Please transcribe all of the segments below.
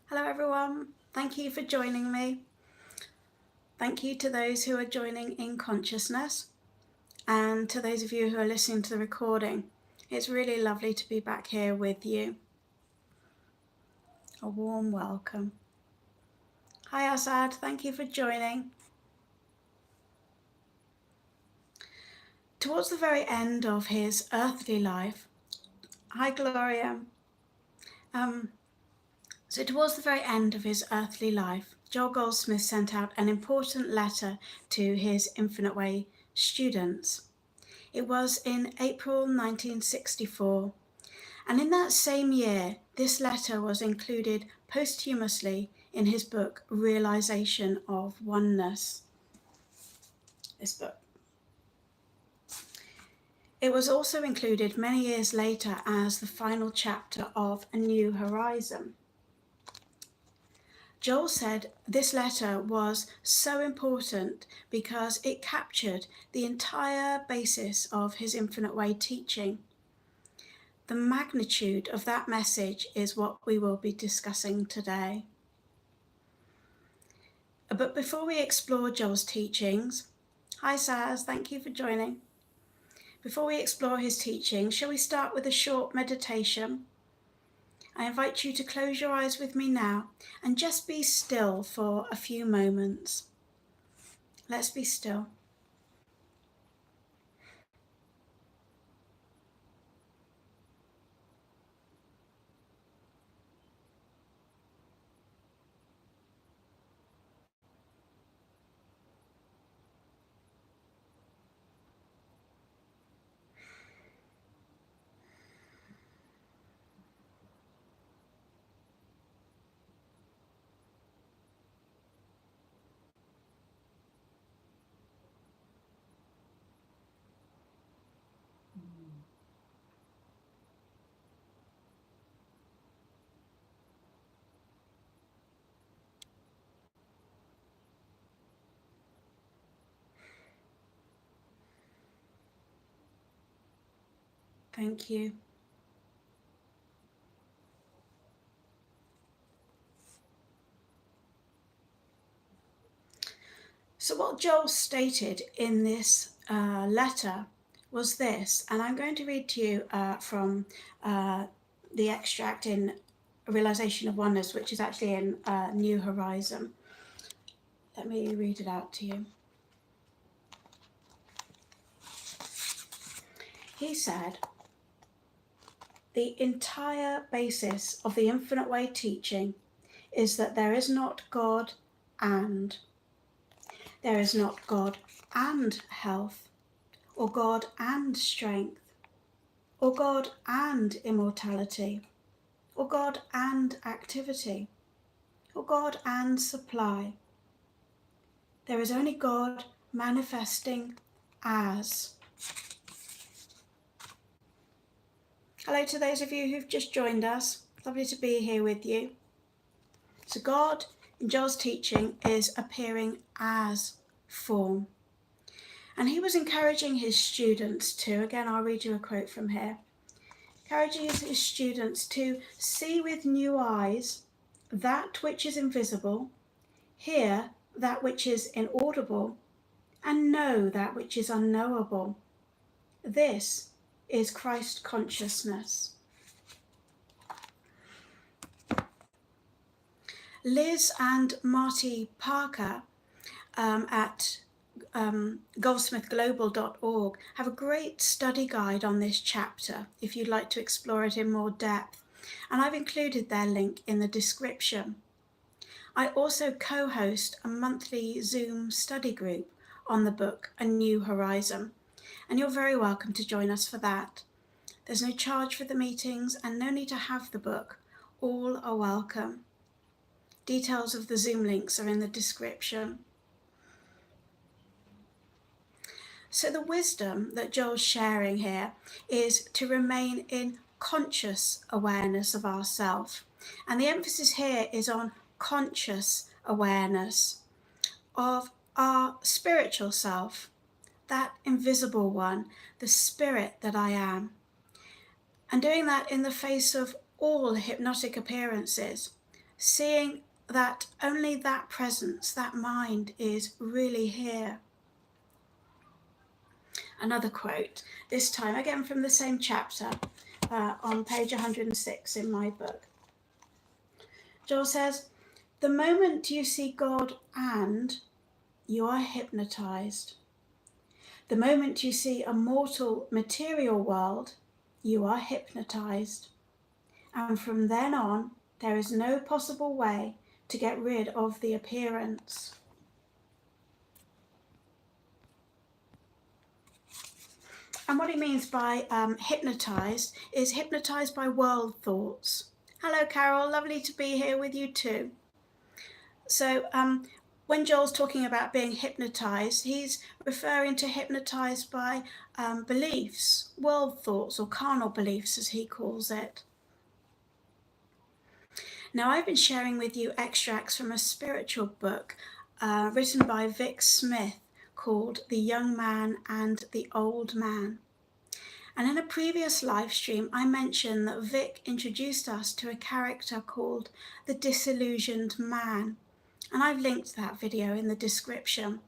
Hello everyone, thank you for joining me. Thank you to those who are joining in consciousness and to those of you who are listening to the recording. It's really lovely to be back here with you. A warm welcome. Hi Asad, thank you for joining. Towards the very end of his earthly life, hi Gloria. So towards the very end of his earthly life, Joel Goldsmith sent out an important letter to his Infinite Way students. It was in April 1964, and in that same year, this letter was included posthumously in his book, Realisation of Oneness. This book. It was also included many years later as the final chapter of A New Horizon. Joel said this letter was so important because it captured the entire basis of his Infinite Way teaching. The magnitude of that message is what we will be discussing today. But before we explore Joel's teachings, hi Saz, thank you for joining. Before we explore his teaching, shall we start with a short meditation? I invite you to close your eyes with me now and just be still for a few moments. Let's be still. Thank you. So what Joel stated in this letter was this, and I'm going to read to you from the extract in Realisation of Oneness, which is actually in New Horizon. Let me read it out to you. He said, the entire basis of the Infinite Way teaching is that there is not God and. There is not God and health, or God and strength, or God and immortality, or God and activity, or God and supply. There is only God manifesting as. Hello to those of you who've just joined us. Lovely to be here with you. So God, in Joel's teaching, is appearing as form. And he was encouraging his students to, again, I'll read you a quote from here, encouraging his students to see with new eyes that which is invisible, hear that which is inaudible, and know that which is unknowable. This is Christ consciousness. Liz and Marty Parker at goldsmithglobal.org have a great study guide on this chapter if you'd like to explore it in more depth, and I've included their link in the description. I also co-host a monthly Zoom study group on the book A New Horizon, and you're very welcome to join us for that. There's no charge for the meetings and no need to have the book. All are welcome. Details of the Zoom links are in the description. So the wisdom that Joel's sharing here is to remain in conscious awareness of ourself. And the emphasis here is on conscious awareness of our spiritual self, that invisible one, the spirit that I am. And doing that in the face of all hypnotic appearances, seeing that only that presence, that mind, is really here. Another quote, this time again from the same chapter, on page 106 in my book. Joel says, "The moment you see God and, you are hypnotized. The moment you see a mortal material world, you are hypnotized. And from then on, there is no possible way to get rid of the appearance." And what he means by hypnotized is hypnotized by world thoughts. Hello, Carol. Lovely to be here with you too. So when Joel's talking about being hypnotized, he's referring to hypnotized by beliefs, world thoughts, or carnal beliefs, as he calls it. Now, I've been sharing with you extracts from a spiritual book written by Smyth called The Young Man and the Old Man. And in a previous live stream, I mentioned that Vic introduced us to a character called the Disillusioned Man. And I've linked that video in the description.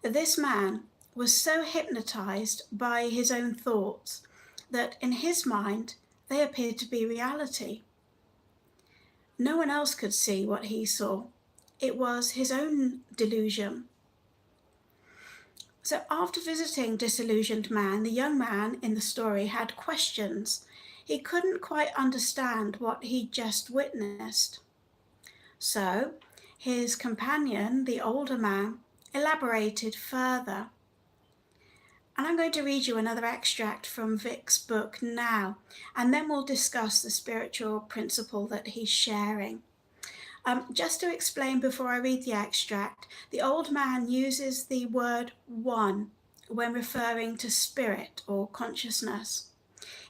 This man was so hypnotized by his own thoughts that in his mind, they appeared to be reality. No one else could see what he saw. It was his own delusion. So after visiting Disillusioned Man, the young man in the story had questions. He couldn't quite understand what he'd just witnessed. So his companion, the older man, elaborated further. And I'm going to read you another extract from Vic's book now, and then we'll discuss the spiritual principle that he's sharing. Just to explain before I read the extract, the old man uses the word one when referring to spirit or consciousness.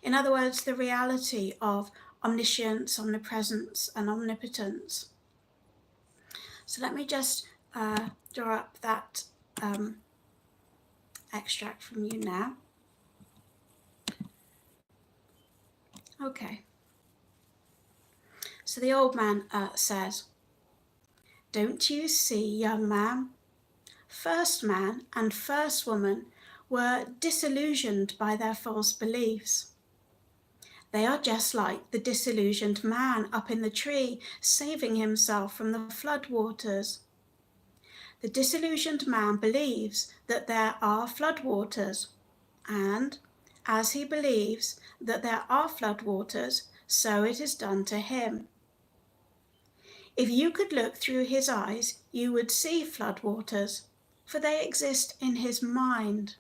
In other words, the reality of omniscience, omnipresence, and omnipotence. So let me just draw up that extract from you now. Okay. So the old man says, "Don't you see, young man? First man and first woman were disillusioned by their false beliefs. They are just like the disillusioned man up in the tree, saving himself from the flood waters. The disillusioned man believes that there are flood waters, and as he believes that there are flood waters, so it is done to him. If you could look through his eyes, you would see flood waters, for they exist in his mind.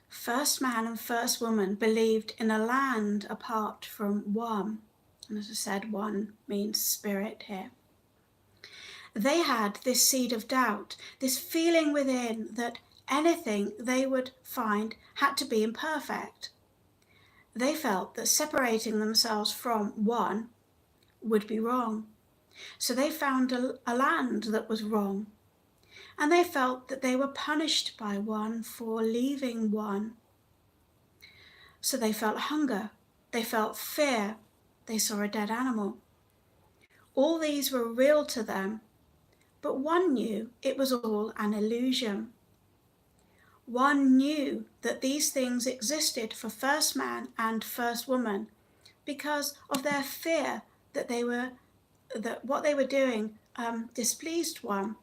First man and first woman believed in a land apart from one." And as I said, one means spirit here. "They had this seed of doubt, this feeling within that anything they would find had to be imperfect. They felt that separating themselves from one would be wrong. So they found a land that was wrong. And they felt that they were punished by one for leaving one. So they felt hunger. They felt fear. They saw a dead animal. All these were real to them, but one knew it was all an illusion. One knew that these things existed for first man and first woman because of their fear that what they were doing displeased one.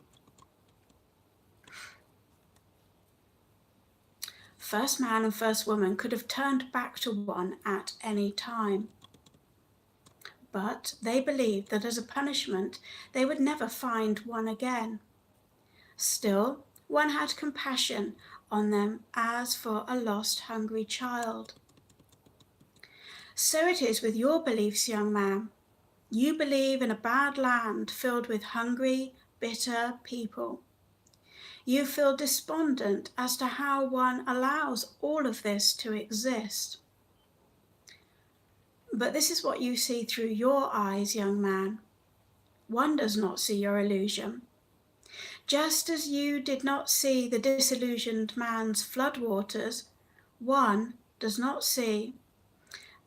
First man and first woman could have turned back to one at any time. But they believed that as a punishment, they would never find one again. Still, one had compassion on them as for a lost, hungry child. So it is with your beliefs, young man. You believe in a bad land filled with hungry, bitter people. You feel despondent as to how one allows all of this to exist. But this is what you see through your eyes, young man. One does not see your illusion. Just as you did not see the disillusioned man's floodwaters, one does not see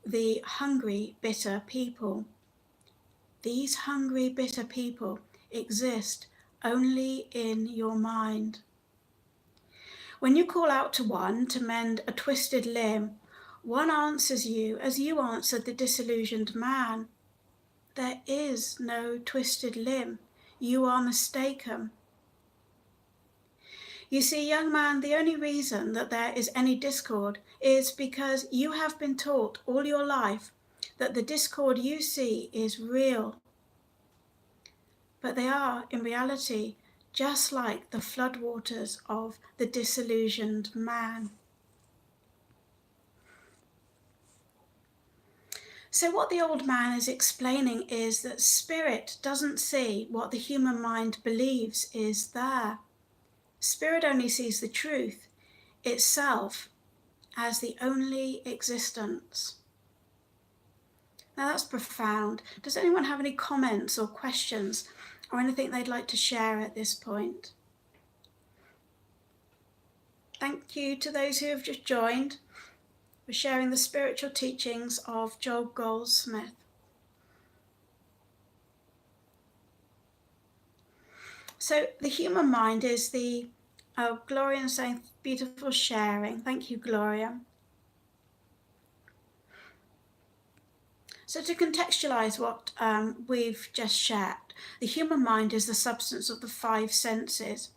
the hungry, bitter people. These hungry, bitter people exist only in your mind. When you call out to one to mend a twisted limb, one answers you as you answered the disillusioned man. There is no twisted limb. You are mistaken. You see, young man, the only reason that there is any discord is because you have been taught all your life that the discord you see is real. But they are, in reality, just like the floodwaters of the disillusioned man. So what the old man is explaining is that spirit doesn't see what the human mind believes is there. Spirit only sees the truth itself as the only existence. Now that's profound. Does anyone have any comments or questions or anything they'd like to share at this point? Thank you to those who have just joined. We're sharing the spiritual teachings of Joel Goldsmith. So the human mind is the, Gloria saying beautiful sharing. Thank you, Gloria. So to contextualize what we've just shared, the human mind is the substance of the five senses.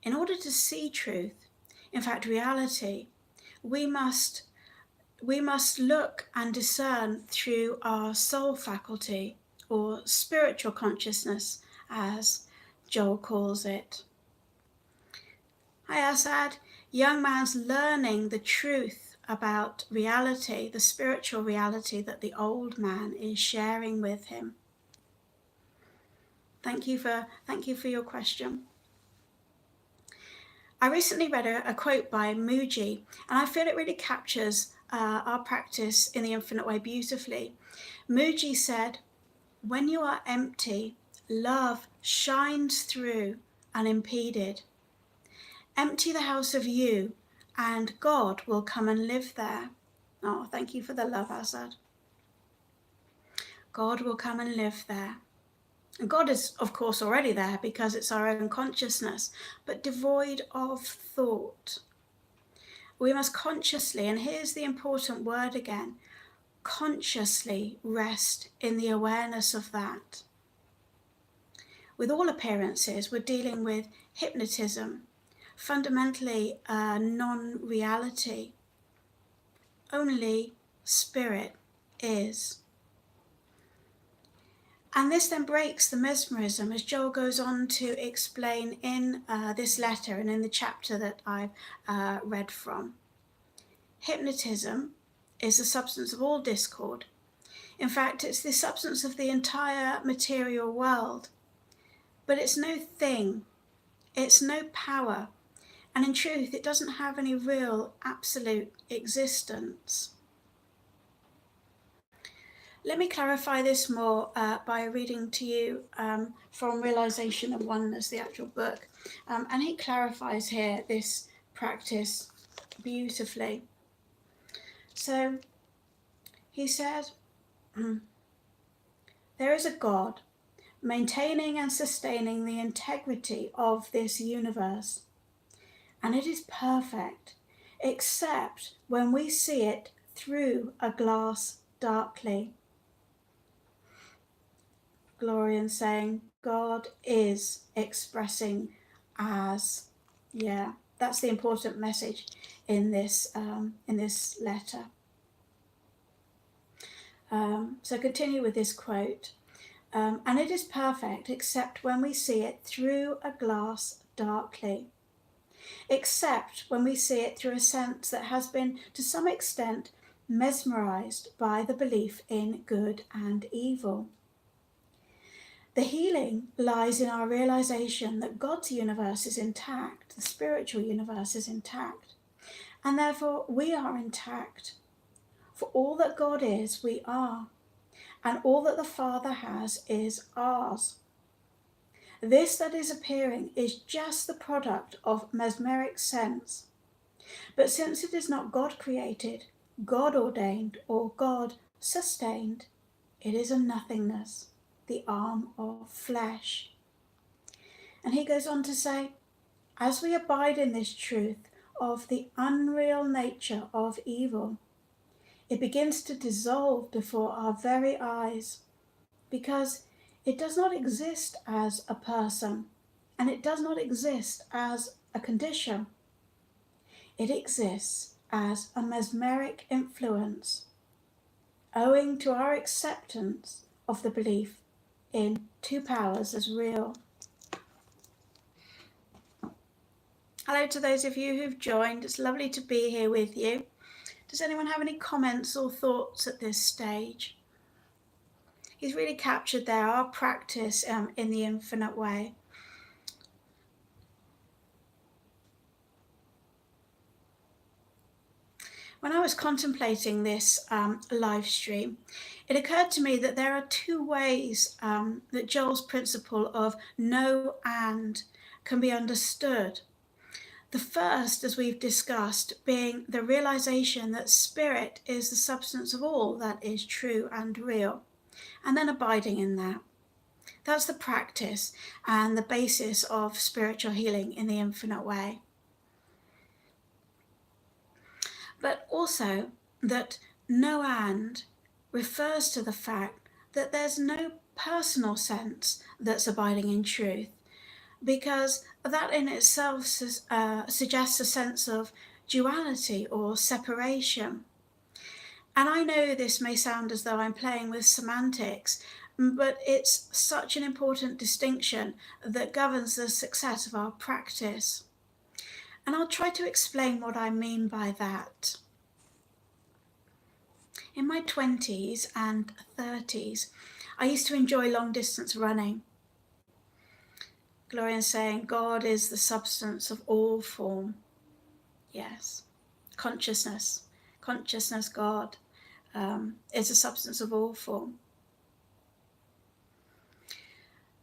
In order to see truth, in fact reality, we must look and discern through our soul faculty, or spiritual consciousness, as Joel calls it. Hi Asad, young man's learning the truth about reality, the spiritual reality that the old man is sharing with him. Thank you for your question. I recently read a quote by Muji, and I feel it really captures our practice in the infinite way beautifully. Muji said, "When you are empty, love shines through unimpeded. Empty the house of you, and God will come and live there." Oh, thank you for the love, Azad. God will come and live there. And God is, of course, already there because it's our own consciousness, but devoid of thought. We must consciously, and here's the important word again, consciously rest in the awareness of that. With all appearances, we're dealing with hypnotism, fundamentally non-reality. Only spirit is. And this then breaks the mesmerism, as Joel goes on to explain in this letter and in the chapter that I've read from. Hypnotism is the substance of all discord. In fact, it's the substance of the entire material world. But it's no thing, it's no power, and in truth, it doesn't have any real absolute existence. Let me clarify this more by reading to you from Realisation and Oneness, the actual book. And he clarifies here this practice beautifully. So he said, there is a God maintaining and sustaining the integrity of this universe. And it is perfect, except when we see it through a glass darkly. Glorian saying, God is expressing as. Yeah, that's the important message in this letter. So continue with this quote. And it is perfect except when we see it through a glass darkly. Except when we see it through a sense that has been to some extent mesmerized by the belief in good and evil. The healing lies in our realization that God's universe is intact, the spiritual universe is intact, and therefore we are intact. For all that God is, we are, and all that the Father has is ours. This that is appearing is just the product of mesmeric sense. But since it is not God created, God ordained or God sustained, it is a nothingness, the arm of flesh. And he goes on to say, as we abide in this truth of the unreal nature of evil, it begins to dissolve before our very eyes, because it does not exist as a person, and it does not exist as a condition. It exists as a mesmeric influence, owing to our acceptance of the belief in two powers as real. Hello to those of you who've joined. It's lovely to be here with you. Does anyone have any comments or thoughts at this stage? He's really captured there our practice in the infinite way. When I was contemplating this live stream, it occurred to me that there are two ways that Joel's principle of know and can be understood. The first, as we've discussed, being the realization that spirit is the substance of all that is true and real, and then abiding in that. That's the practice and the basis of spiritual healing in the infinite way. But also that no and refers to the fact that there's no personal sense that's abiding in truth, because that in itself suggests a sense of duality or separation. And I know this may sound as though I'm playing with semantics, but it's such an important distinction that governs the success of our practice. And I'll try to explain what I mean by that. In my 20s and 30s, I used to enjoy long distance running. Gloria's saying, God is the substance of all form. Yes, consciousness, God is the substance of all form.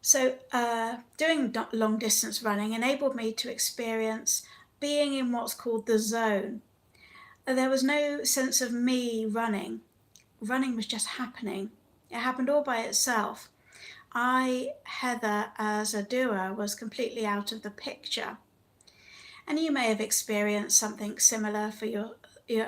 So doing long distance running enabled me to experience being in what's called the zone. There was no sense of me running. Running was just happening. It happened all by itself. I, Heather, as a doer, was completely out of the picture. And you may have experienced something similar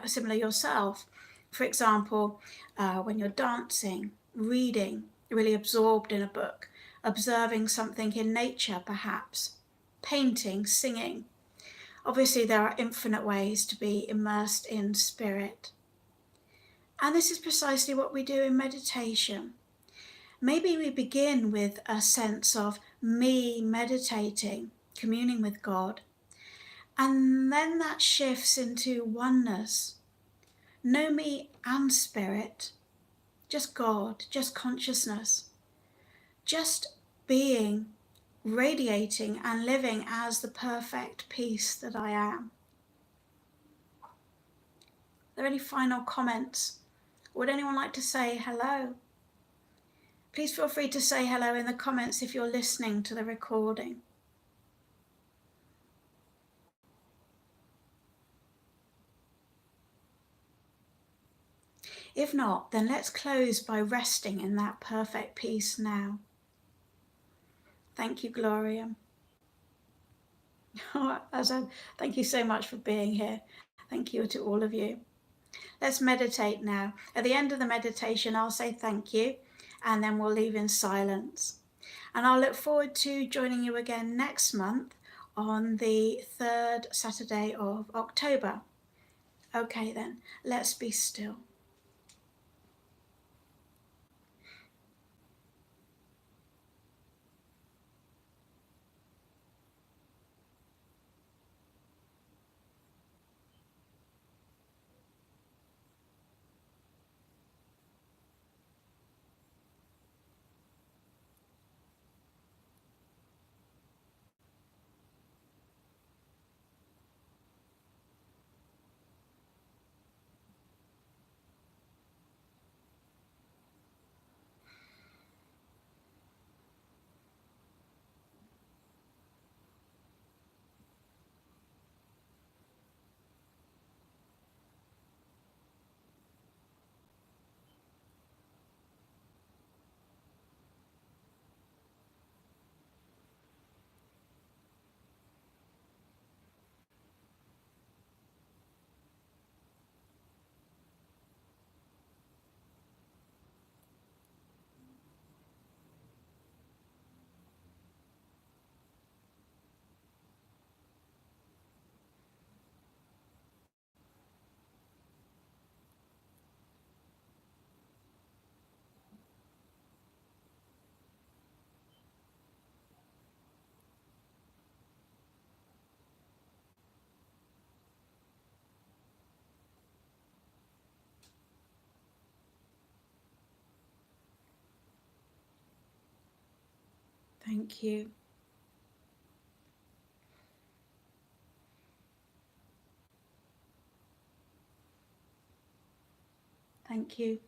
similar yourself. For example, when you're dancing, reading, really absorbed in a book, observing something in nature perhaps, painting, singing. Obviously there are infinite ways to be immersed in spirit. And this is precisely what we do in meditation. Maybe we begin with a sense of me meditating, communing with God, and then that shifts into oneness. No me and spirit, just God, just consciousness, just being, radiating and living as the perfect peace that I am. Are there any final comments? Would anyone like to say hello? Please feel free to say hello in the comments if you're listening to the recording. If not, then let's close by resting in that perfect peace now. Thank you, Gloria. Thank you so much for being here. Thank you to all of you. Let's meditate now. At the end of the meditation, I'll say thank you, and then we'll leave in silence. And I'll look forward to joining you again next month on the 3rd Saturday of October. Okay then, let's be still. Thank you. Thank you.